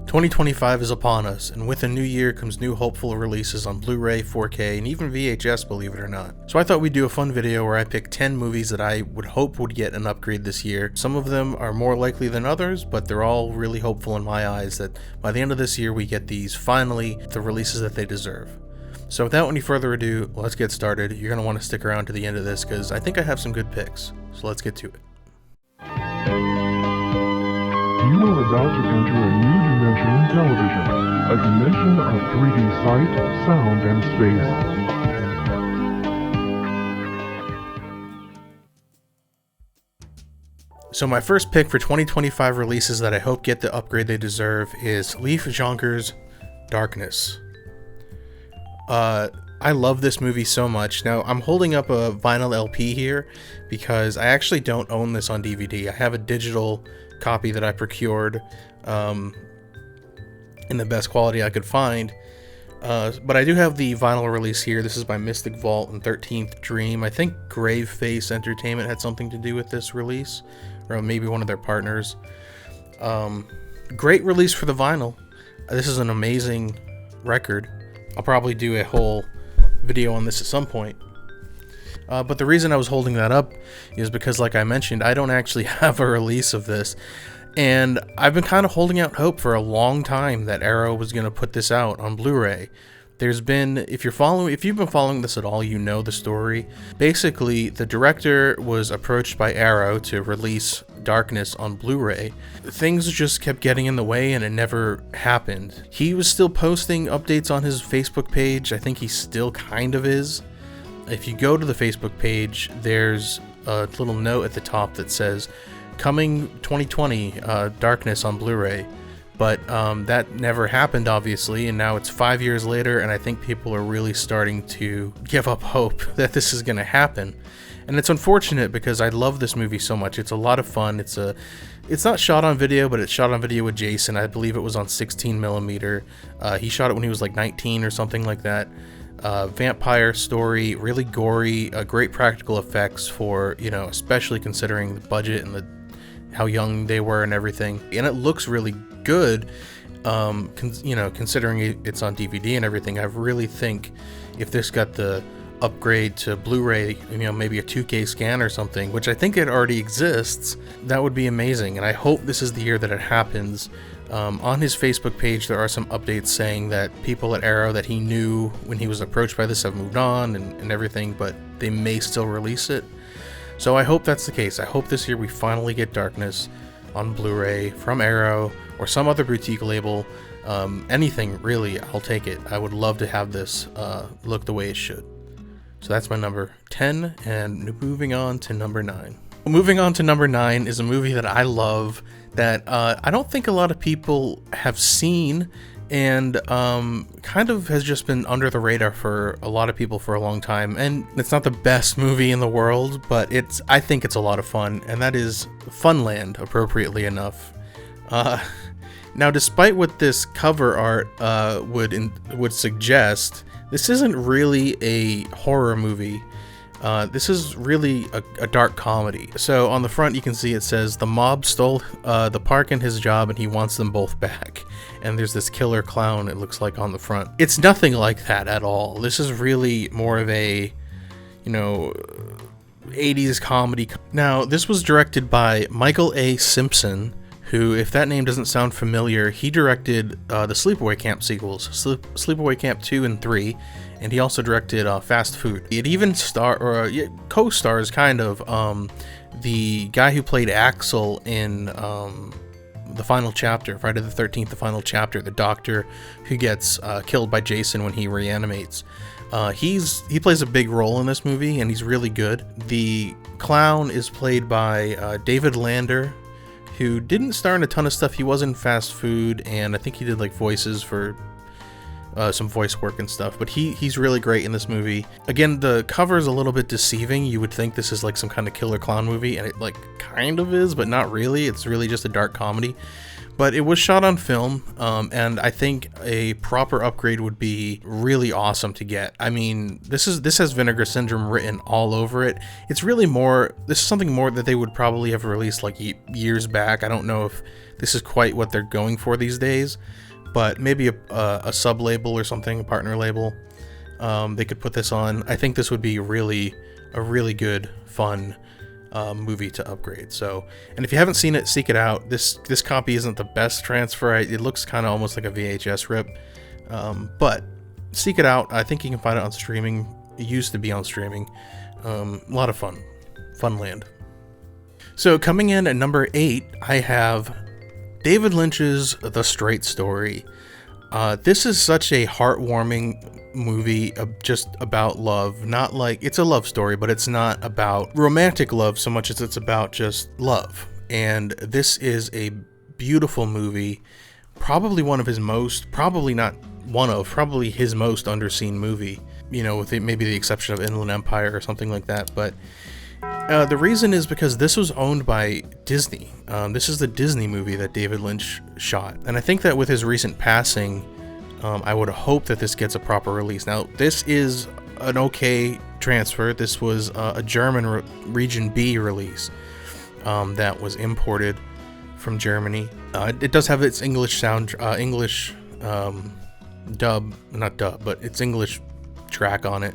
2025 is upon us, and with a new year comes new hopeful releases on Blu-ray, 4K, and even VHS, believe it or not. So I thought we'd do a fun video where I pick 10 movies that I would hope would get an upgrade this year. Some of them are more likely than others, but they're all really hopeful in my eyes that by the end of this year we get these, finally, the releases that they deserve. So without any further ado, let's get started. You're going to want to stick around to the end of this because I think I have some good picks. So let's get to it. You are about to enter a new dimension in television, a dimension of 3D sight, sound, and space. So my first pick for 2025 releases that I hope get the upgrade they deserve is Lief Jonker's Darkness. I love this movie so much. Now, I'm holding up a vinyl LP here because I actually don't own this on DVD. I have a digital copy that I procured in the best quality I could find. But I do have the vinyl release here. This is by Mystic Vault and 13th Dream. I think Graveface Entertainment had something to do with this release, or maybe one of their partners. Great release for the vinyl. This is an amazing record. I'll probably do a whole video on this at some point. But the reason I was holding that up is because, like I mentioned, I don't actually have a release of this. And I've been kind of holding out hope for a long time that Arrow was going to put this out on Blu-ray. There's been, if you've been following this at all, you know the story. Basically, the director was approached by Arrow to release Darkness on Blu-ray. Things just kept getting in the way and it never happened. He was still posting updates on his Facebook page. I think he still kind of is. If you go to the Facebook page, there's a little note at the top that says, coming 2020, Darkness on Blu-ray. But that never happened, obviously, and now it's 5 years later, and I think people are really starting to give up hope that this is going to happen. And it's unfortunate because I love this movie so much. It's a lot of fun. It's not shot on video, but it's shot on video with Jason. I believe it was on 16mm. He shot it when he was like 19 or something like that. Vampire story, really gory, great practical effects for, especially considering the budget and how young they were and everything. And it looks really good, considering it's on DVD and everything. I really think if this got the upgrade to Blu-ray, maybe a 2K scan or something, which I think it already exists, that would be amazing. And I hope this is the year that it happens. On his Facebook page, there are some updates saying that people at Arrow that he knew when he was approached by this have moved on and everything, but they may still release it. So I hope that's the case. I hope this year we finally get Darkness on Blu-ray from Arrow or some other boutique label. Anything, really, I'll take it. I would love to have this look the way it should. So that's my number 10, and moving on to number 9. Moving on to number 9 is a movie that I love that I don't think a lot of people have seen, and kind of has just been under the radar for a lot of people for a long time. And it's not the best movie in the world, but I think it's a lot of fun, and that is Funland, appropriately enough. Now, despite what this cover art would suggest, this isn't really a horror movie. This is really a dark comedy. So on the front you can see it says, the mob stole the park and his job and he wants them both back. And there's this killer clown, it looks like, on the front. It's nothing like that at all. This is really more of a, 80s comedy. Now, this was directed by Michael A. Simpson, who, if that name doesn't sound familiar, he directed the Sleepaway Camp sequels, Sleepaway Camp 2 and 3, and he also directed Fast Food. It even co-stars kind of the guy who played Axel in the final chapter, Friday the 13th, the final chapter, the doctor who gets killed by Jason when he reanimates. He plays a big role in this movie, and he's really good. The clown is played by David Lander, who didn't star in a ton of stuff. He was in Fast Food, and I think he did like voices for some voice work and stuff, but he's really great in this movie. Again, the cover is a little bit deceiving. You would think this is like some kind of killer clown movie, and it like kind of is, but not really. It's really just a dark comedy. But it was shot on film, and I think a proper upgrade would be really awesome to get. I mean, this has Vinegar Syndrome written all over it. It's really more, this is something more that they would probably have released like years back. I don't know if this is quite what they're going for these days, but maybe a sub label or something, a partner label, they could put this on. I think this would be a really good, fun movie to upgrade. So, and if you haven't seen it, seek it out. This copy isn't the best transfer. It looks kind of almost like a VHS rip, but seek it out. I think you can find it on streaming. It used to be on streaming. A lot of fun. Funland. So coming in at number 8, I have David Lynch's The Straight Story. This is such a heartwarming movie just about love. Not like, it's a love story, but it's not about romantic love so much as it's about just love. And this is a beautiful movie. Probably one of his most, probably his most underseen movie. You know, with maybe the exception of Inland Empire or something like that. But the reason is because this was owned by Disney. This is the Disney movie that David Lynch shot. And I think that with his recent passing, I would hope that this gets a proper release. Now, this is an okay transfer. This was a German Region B release that was imported from Germany. It does have its English dub, not dub, but it's English track on it.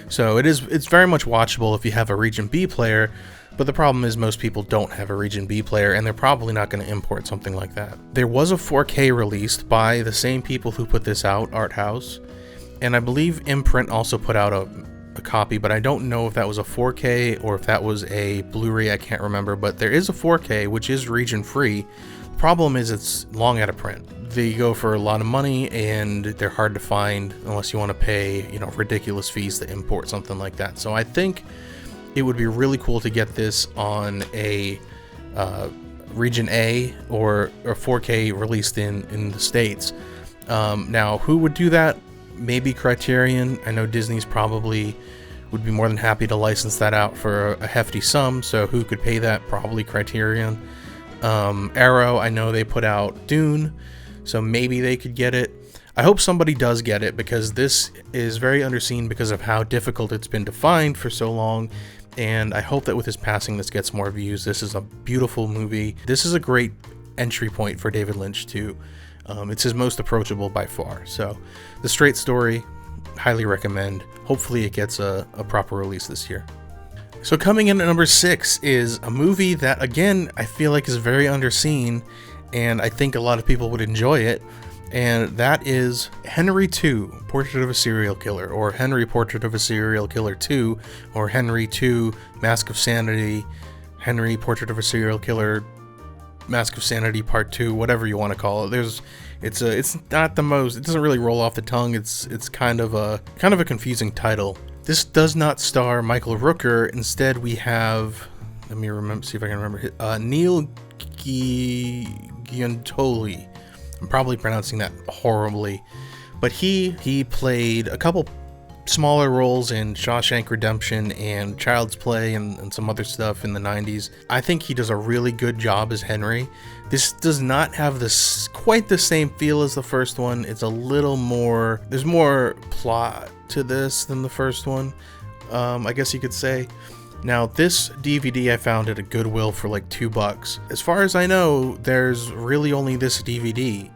So it's very much watchable if you have a Region B player, but the problem is most people don't have a Region B player, and they're probably not going to import something like that. There was a 4K released by the same people who put this out, Art House, and I believe Imprint also put out a copy, but I don't know if that was a 4K or if that was a Blu-ray. I can't remember, but there is a 4K, which is region free. The problem is it's long out of print. They go for a lot of money, and they're hard to find unless you want to pay, ridiculous fees to import something like that. So I think it would be really cool to get this on a Region A or 4K released in the States. Now, who would do that? Maybe Criterion. I know Disney's probably would be more than happy to license that out for a hefty sum. So who could pay that? Probably Criterion. Arrow, I know they put out Dune, so maybe they could get it. I hope somebody does get it, because this is very underseen because of how difficult it's been to find for so long, and I hope that with his passing this gets more views. This is a beautiful movie. This is a great entry point for David Lynch too. It's his most approachable by far. So The Straight Story, highly recommend. Hopefully it gets a proper release this year. So coming in at number 6 is a movie that, again, I feel like is very underseen, and I think a lot of people would enjoy it, and that is Henry II, Portrait of a Serial Killer, or Henry Portrait of a Serial Killer 2, or Henry II, Mask of Sanity, Henry Portrait of a Serial Killer, Mask of Sanity Part 2, whatever you want to call it. It's not the most, it doesn't really roll off the tongue. It's kind of a confusing title. This does not star Michael Rooker. Instead, we have, let me see if I can remember, Neil Giuntoli. I'm probably pronouncing that horribly, but he played a couple smaller roles in Shawshank Redemption and Child's Play and some other stuff in the 90s. I think he does a really good job as Henry. This does not have quite the same feel as the first one. It's a little more, there's more plot to this than the first one, I guess you could say. Now, this DVD I found at a Goodwill for like $2. As far as I know, there's really only this DVD.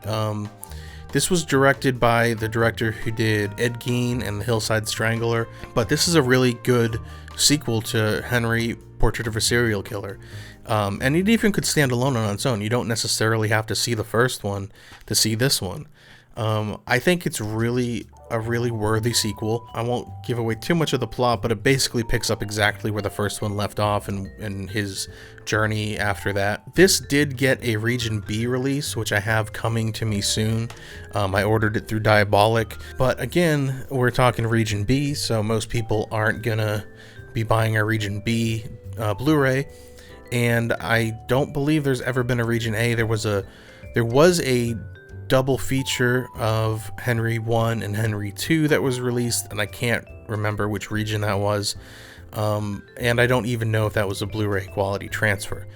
This was directed by the director who did Ed Gein and The Hillside Strangler, but this is a really good sequel to Henry, Portrait of a Serial Killer. And it even could stand alone on its own. You don't necessarily have to see the first one to see this one. I think it's really a really worthy sequel. I won't give away too much of the plot, but it basically picks up exactly where the first one left off and his journey after that. This did get a Region B release, which I have coming to me soon. I ordered it through Diabolic, but again, we're talking Region B, so most people aren't gonna be buying a Region B Blu-ray, and I don't believe there's ever been a Region A. There was a double feature of Henry 1 and Henry 2 that was released, and I can't remember which region that was, and I don't even know if that was a Blu-ray quality transfer.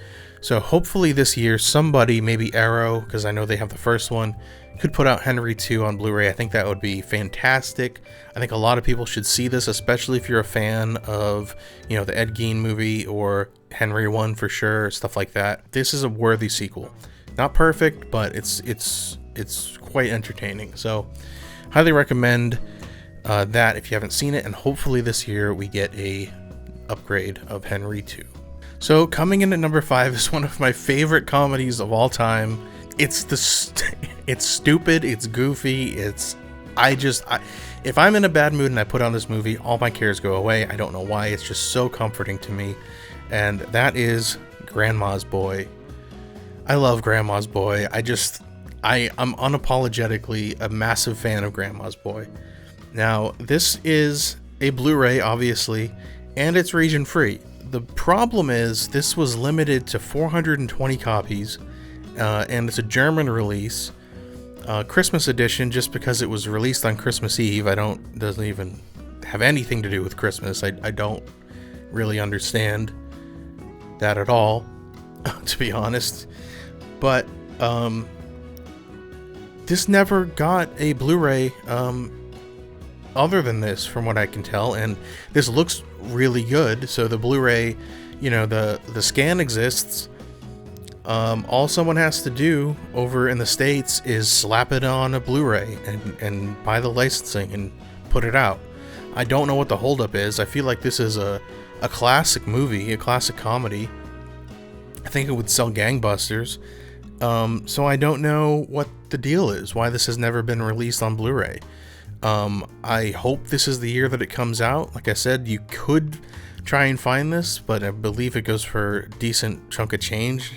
So hopefully this year somebody, maybe Arrow, because I know they have the first one, could put out Henry 2 on Blu-ray. I think that would be fantastic. I think a lot of people should see this, especially if you're a fan of, the Ed Gein movie or Henry 1 for sure, stuff like that. This is a worthy sequel. Not perfect, but it's quite entertaining. So highly recommend that if you haven't seen it, and hopefully this year we get a upgrade of Henry 2. So coming in at number 5 is one of my favorite comedies of all time. It's stupid, it's goofy, if I'm in a bad mood and I put on this movie, all my cares go away. I don't know why, it's just so comforting to me. And that is Grandma's Boy. I love Grandma's Boy. I'm unapologetically a massive fan of Grandma's Boy. Now, this is a Blu-ray, obviously, and it's region free. The problem is this was limited to 420 copies, and it's a German release, Christmas edition, just because it was released on Christmas Eve. Doesn't even have anything to do with Christmas. I don't really understand that at all, to be honest. But this never got a Blu-ray other than this, from what I can tell, and this looks really good. So the Blu-ray, the scan exists. All someone has to do over in the States is slap it on a Blu-ray and buy the licensing and put it out. I don't know what the holdup is. I feel like this is a classic movie, a classic comedy. I think it would sell gangbusters. So I don't know what the deal is, why this has never been released on Blu-ray. I hope this is the year that it comes out. Like I said, you could try and find this, but I believe it goes for a decent chunk of change.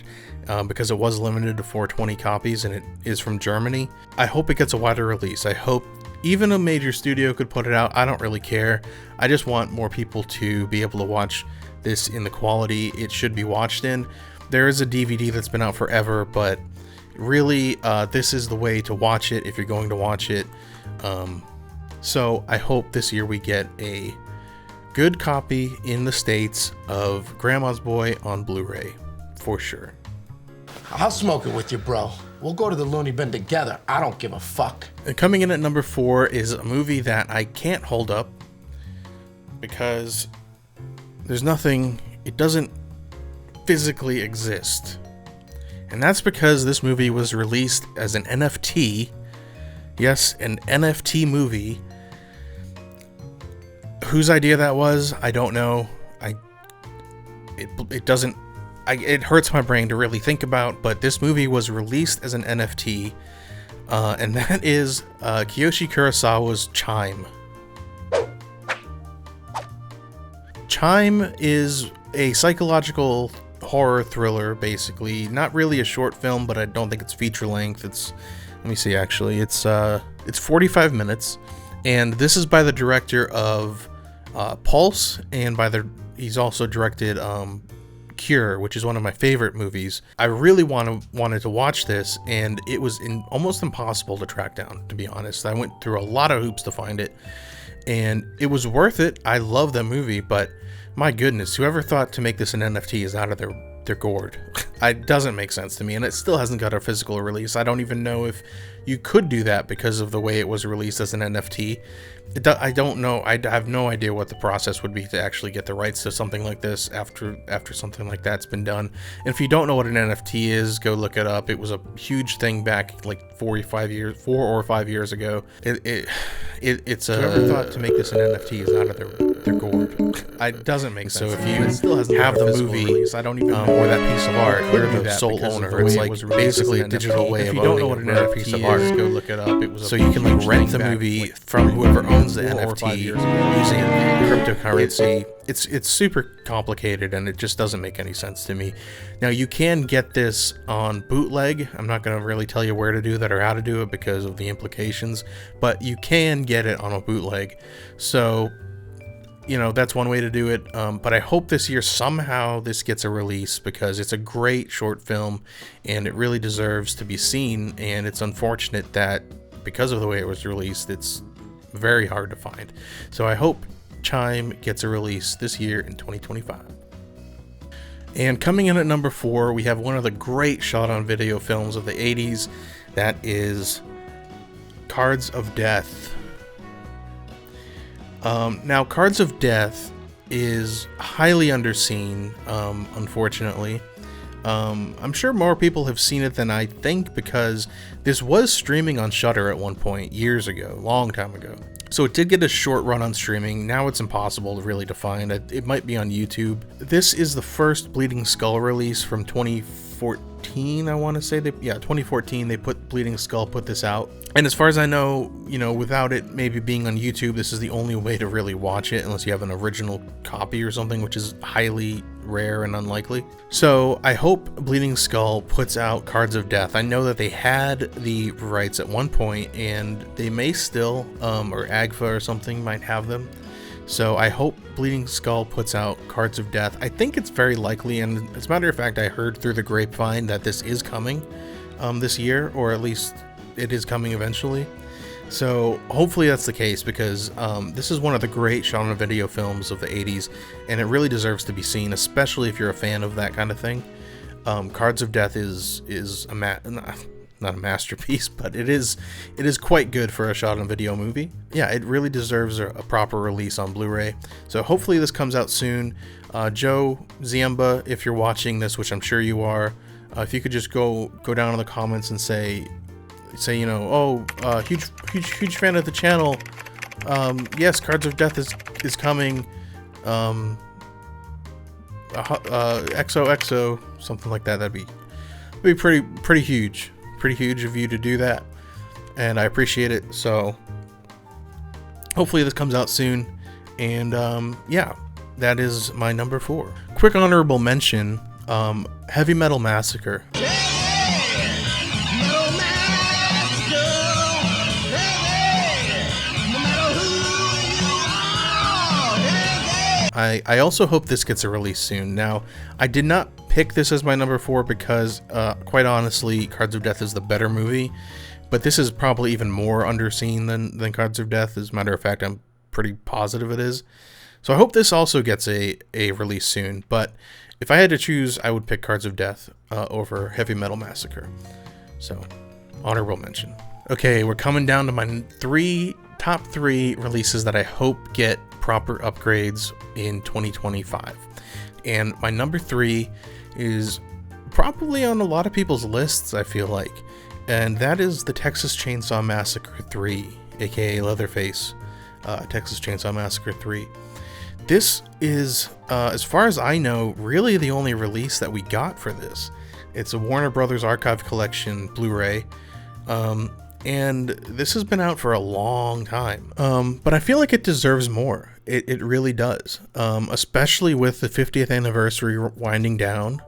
Because it was limited to 420 copies and it is from Germany. I hope it gets a wider release. I hope even a major studio could put it out. I don't really care. I just want more people to be able to watch this in the quality it should be watched in. There is a DVD that's been out forever, but really this is the way to watch it if you're going to watch it. So I hope this year we get a good copy in the States of Grandma's Boy on Blu-ray, for sure. I'll smoke it with you, bro. We'll go to the loony bin together. I don't give a fuck. And coming in at number 4 is a movie that I can't hold up because it doesn't physically exist. And that's because this movie was released as an NFT. Yes, an NFT movie. Whose idea that was, I don't know. It hurts my brain to really think about, but this movie was released as an NFT, and that is Kiyoshi Kurosawa's Chime. Chime is a psychological horror thriller, basically. Not really a short film, but I don't think it's feature length. Let me see, actually. It's 45 minutes, and this is by the director of Pulse, and he's also directed Cure, which is one of my favorite movies. I really wanted to watch this, and it was almost impossible to track down, to be honest. I went through a lot of hoops to find it, and it was worth it. I love that movie, but my goodness, whoever thought to make this an NFT is out of their gourd. It doesn't make sense to me, and it still hasn't got a physical release. I don't even know if you could do that because of the way it was released as an NFT. I don't know. I have no idea what the process would be to actually get the rights to something like this after something like that's been done. And if you don't know what an NFT is, go look it up. It was a huge thing back like 4 or 5 years ago. It's whoever thought to make this an NFT is out of their gourd. It doesn't make sense. So if you still have the movie, release, I don't even know, or that piece of art, you're the sole owner. It's like basically a digital way of owning a piece of art. Go look it up. So you can like rent the movie from whoever owns the NFT using cryptocurrency. It's super complicated, and it just doesn't make any sense to me. Now, you can get this on bootleg. I'm not going to really tell you where to do that or how to do it because of the implications, but you can get it on a bootleg. So, that's one way to do it. But I hope this year somehow this gets a release because it's a great short film and it really deserves to be seen. And it's unfortunate that because of the way it was released, it's very hard to find. So I hope Chime gets a release this year in 2025. And coming in at number 4, we have one of the great shot-on-video films of the 80s. That is Cards of Death. Now, Cards of Death is highly underseen, unfortunately. I'm sure more people have seen it than I think, because this was streaming on Shudder at one point years ago, long time ago. So it did get a short run on streaming. Now it's impossible to really define. It might be on YouTube. This is the first Bleeding Skull release from 2014, I want to say. 2014, they put Bleeding Skull put this out. And as far as I know, without it maybe being on YouTube, this is the only way to really watch it, unless you have an original copy or something, which is highly rare and unlikely. So I hope Bleeding Skull puts out Cards of Death. I know that they had the rights at one point, and they may still, or AGFA or something might have them. So I hope Bleeding Skull puts out Cards of Death. I think it's very likely, and as a matter of fact, I heard through the grapevine that this is coming this year, or at least it is coming eventually. So hopefully that's the case, because this is one of the great shot-on-video films of the 80s, and it really deserves to be seen, especially if you're a fan of that kind of thing. Cards of Death is not a masterpiece, but it is quite good for a shot-on-video movie. Yeah, it really deserves a proper release on Blu-ray. So hopefully this comes out soon. Joe Ziemba, if you're watching this, which I'm sure you are, if you could just go down in the comments and say, huge fan of the channel. Yes, Cards of Death is coming. XOXO, something like that. That'd be pretty huge. Pretty huge of you to do that, and I appreciate it. So hopefully this comes out soon. And yeah, that is my number 4. Quick honorable mention, Heavy Metal Massacre. I also hope this gets a release soon. Now, I did not pick this as my number 4 because, quite honestly, Cards of Death is the better movie, but this is probably even more underseen than Cards of Death. As a matter of fact, I'm pretty positive it is. So I hope this also gets a release soon, but if I had to choose, I would pick Cards of Death over Heavy Metal Massacre. So, honorable mention. Okay, we're coming down to my top 3 releases that I hope get proper upgrades in 2025. And my number 3 is probably on a lot of people's lists, I feel like. And that is the Texas Chainsaw Massacre 3, aka Leatherface, Texas Chainsaw Massacre 3. This is, as far as I know, really the only release that we got for this. It's a Warner Brothers Archive Collection Blu-ray. And this has been out for a long time, but I feel like it deserves more. It really does, especially with the 50th anniversary winding down.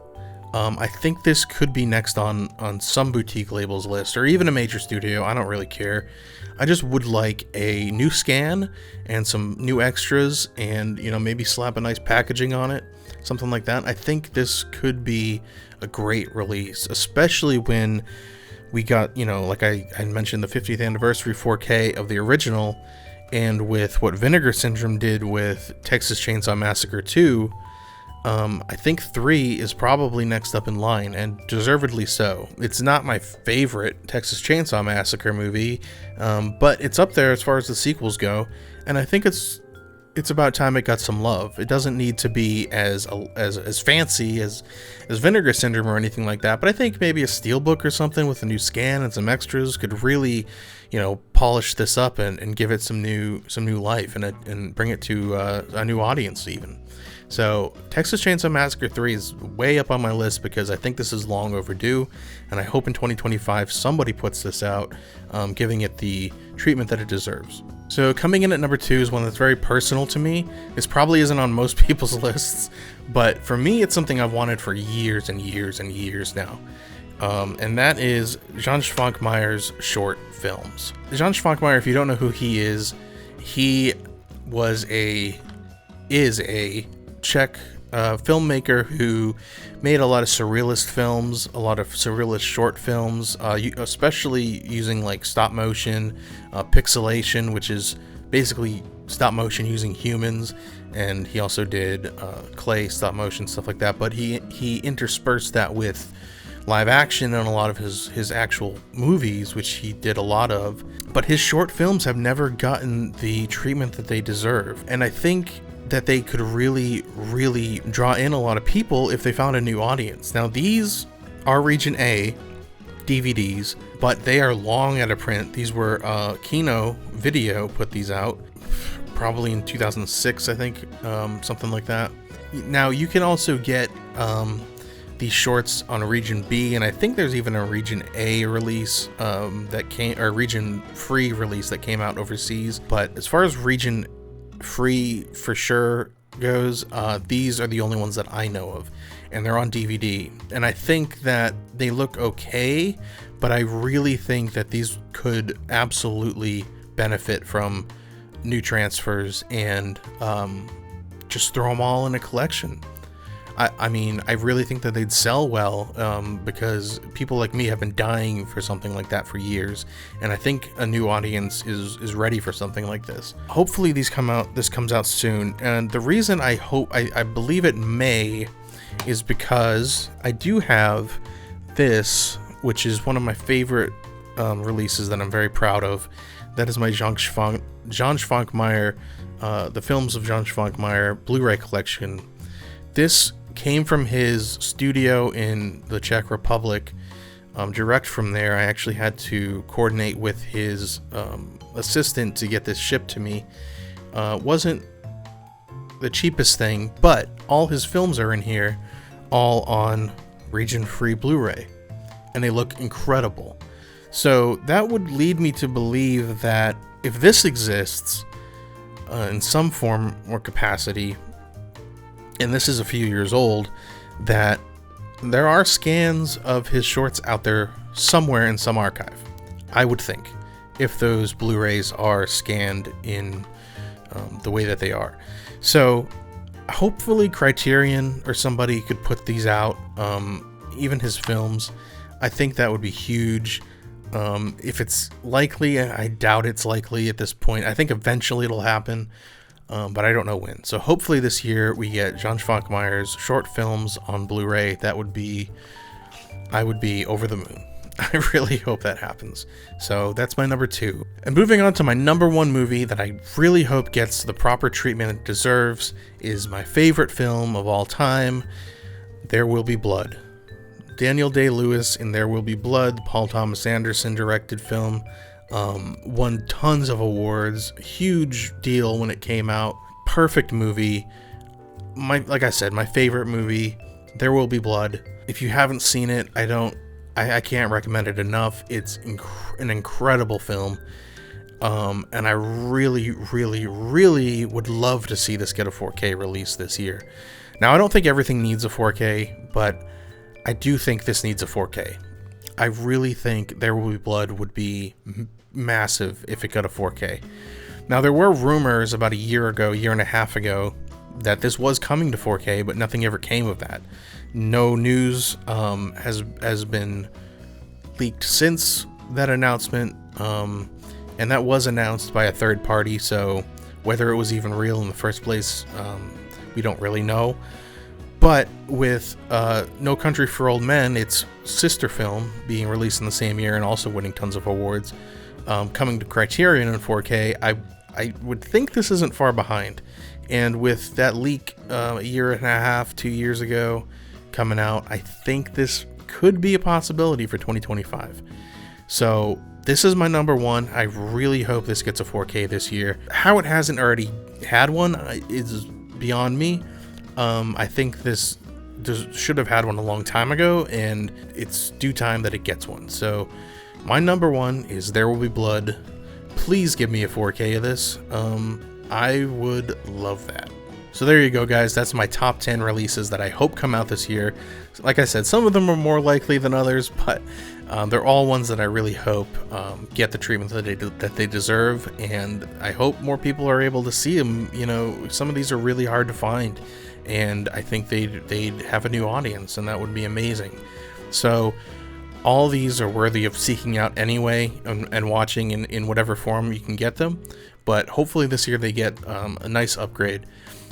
I think this could be next on some boutique labels list, or even a major studio. I don't really care. I just would like a new scan and some new extras, and maybe slap a nice packaging on it, something like that. I think this could be a great release, especially when we got, like I mentioned, the 50th anniversary 4K of the original, and with what Vinegar Syndrome did with Texas Chainsaw Massacre 2, I think 3 is probably next up in line, and deservedly so. It's not my favorite Texas Chainsaw Massacre movie, but it's up there as far as the sequels go, and I think it's about time it got some love. It doesn't need to be as fancy as Vinegar Syndrome or anything like that, but I think maybe a steelbook or something with a new scan and some extras could really, polish this up and give it some new life and bring it to a new audience even. So Texas Chainsaw Massacre 3 is way up on my list because I think this is long overdue, and I hope in 2025 somebody puts this out, giving it the treatment that it deserves. So coming in at number 2 is one that's very personal to me. This probably isn't on most people's lists, but for me it's something I've wanted for years and years and years now. And that is Jan Svankmaker's short films. Jan Svankmaker, if you don't know who he is a Czech filmmaker who made a lot of surrealist films, a lot of surrealist short films, especially using like stop motion, pixelation, which is basically stop motion using humans, and he also did clay stop motion, stuff like that, but he interspersed that with live action in a lot of his actual movies, which he did a lot of, but his short films have never gotten the treatment that they deserve. And I think that they could really, really draw in a lot of people if they found a new audience. Now, these are Region A DVDs, but they are long out of print. These were Kino Video put these out, probably in 2006, I think, something like that. Now, you can also get these shorts on a Region B, and I think there's even a Region A release or Region Free release that came out overseas. But as far as Region Free for sure goes, these are the only ones that I know of, and they're on DVD. And I think that they look okay, but I really think that these could absolutely benefit from new transfers and just throw them all in a collection. I mean, I really think that they'd sell well, because people like me have been dying for something like that for years, and I think a new audience is ready for something like this. Hopefully this comes out soon, and the reason I believe it may is because I do have this, which is one of my favorite releases that I'm very proud of. That is my John Svankmaker, the films of John Svankmaker Blu-ray collection. This came from his studio in the Czech Republic, direct from there. I actually had to coordinate with his assistant to get this shipped to me. Wasn't the cheapest thing, but all his films are in here, all on region free Blu-ray, and they look incredible. So that would lead me to believe that if this exists in some form or capacity, and this is a few years old, that there are scans of his shorts out there somewhere in some archive, I would think, if those Blu-rays are scanned in the way that they are. So hopefully Criterion or somebody could put these out, even his films. I think that would be huge. If it's likely, I doubt it's likely at this point. I think eventually it'll happen, but I don't know when. So hopefully this year we get John Svankmaker's short films on Blu-ray. I would be over the moon. I really hope that happens. So that's my number 2. And moving on to my number 1 movie that I really hope gets the proper treatment it deserves is my favorite film of all time, There Will Be Blood. Daniel Day-Lewis in There Will Be Blood, Paul Thomas Anderson directed film, won tons of awards, huge deal when it came out, perfect movie. Like I said, my favorite movie, There Will Be Blood. If you haven't seen it, I can't recommend it enough. It's an incredible film, and I really, really, really would love to see this get a 4K release this year. Now, I don't think everything needs a 4K, but I do think this needs a 4K. I really think There Will Be Blood would be massive if it got a 4K. Now, there were rumors about a year and a half ago, that this was coming to 4K, but nothing ever came of that. No news has been leaked since that announcement, and that was announced by a third party, so whether it was even real in the first place, we don't really know. But with No Country for Old Men, its sister film, being released in the same year and also winning tons of awards, coming to Criterion in 4K, I would think this isn't far behind. And with that leak a year and a half, 2 years ago coming out, I think this could be a possibility for 2025. So this is my number 1. I really hope this gets a 4K this year. How it hasn't already had one is beyond me. I think this should have had one a long time ago, and it's due time that it gets one. So my number 1 is There Will Be Blood. Please give me a 4K of this. I would love that. So there you go, guys. That's my top 10 releases that I hope come out this year. Like I said, some of them are more likely than others, but they're all ones that I really hope get the treatment that they deserve, and I hope more people are able to see them. You know, some of these are really hard to find, and I think they'd have a new audience, and that would be amazing. So all these are worthy of seeking out anyway, and watching in whatever form you can get them. But hopefully this year they get a nice upgrade.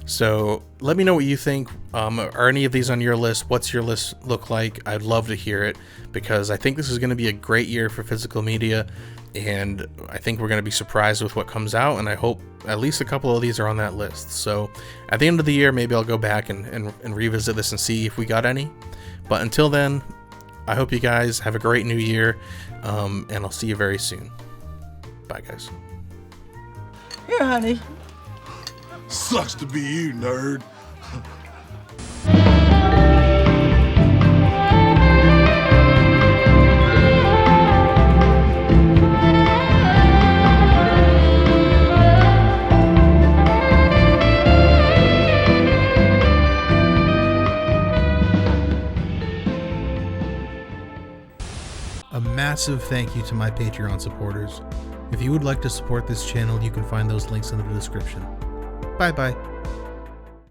So let me know what you think. Are any of these on your list? What's your list look like? I'd love to hear it, because I think this is going to be a great year for physical media, and I think we're going to be surprised with what comes out, and I hope at least a couple of these are on that list. So at the end of the year, maybe I'll go back and revisit this and see if we got any. But until then, I hope you guys have a great new year, and I'll see you very soon. Bye, guys. Here, honey. Sucks to be you, nerd. A massive thank you to my Patreon supporters. If you would like to support this channel, you can find those links in the description. Bye bye.